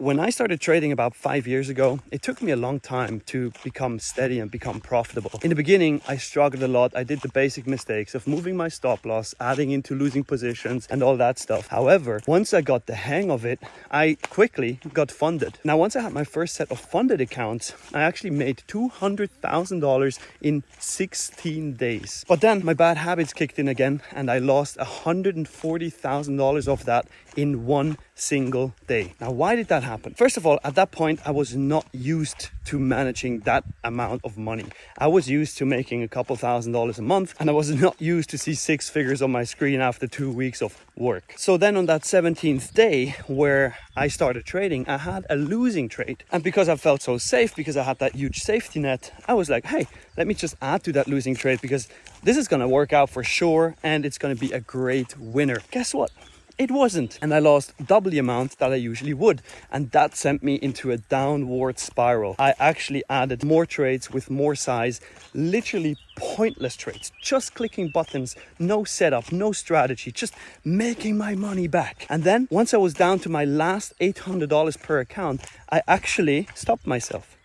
when I started trading about 5 years ago, it took me a long time to become steady and become profitable. In the beginning, I struggled a lot. I did the basic mistakes of moving my stop loss, adding into losing positions and all that stuff. However, once I got the hang of it, I quickly got funded. Now, once I had my first set of funded accounts, I actually made $200,000 in 16 days. But then my bad habits kicked in again and I lost $140,000 of that in one single day. Now, why did that happen? First of all, at that point, I was not used to managing that amount of money. I was used to making a couple $1,000s a month, and I was not used to see six figures on my screen after 2 weeks of work. So then on that 17th day where I started trading, I had a losing trade. And because I felt so safe, because I had that huge safety net, I was like, hey, let me just add to that losing trade because this is going to work out for sure and it's going to be a great winner. Guess what? It wasn't, and I lost double the amount that I usually would, and that sent me into a downward spiral. I actually added more trades with more size, literally pointless trades, just clicking buttons, no setup, no strategy, just making my money back. And then once I was down to my last $800 per account, I actually stopped myself.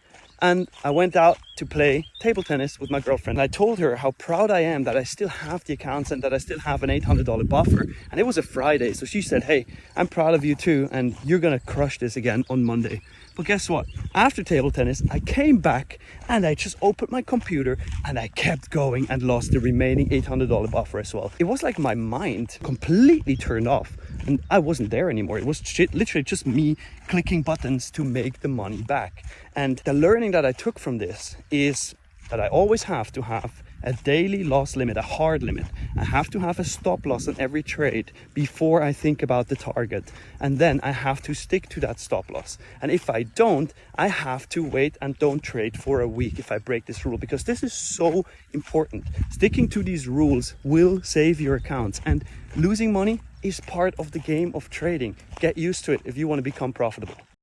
And I went out to play table tennis with my girlfriend. I told her how proud I am that I still have the accounts and that I still have an $800 buffer. And it was a Friday. So she said, hey, I'm proud of you too. And you're going to crush this again on Monday. But guess what? After table tennis, I came back and I just opened my computer and I kept going and lost the remaining $800 buffer as well. It was like my mind completely turned off and I wasn't there anymore. It was literally just me clicking buttons to make the money back. And the learning that I took from this is that I always have to have a daily loss limit, a hard limit. I have to have a stop loss on every trade before I think about the target. And then I have to stick to that stop loss. And if I don't, I have to wait and don't trade for a week if I break this rule, because this is so important. Sticking to these rules will save your accounts, and losing money is part of the game of trading. Get used to it if you want to become profitable.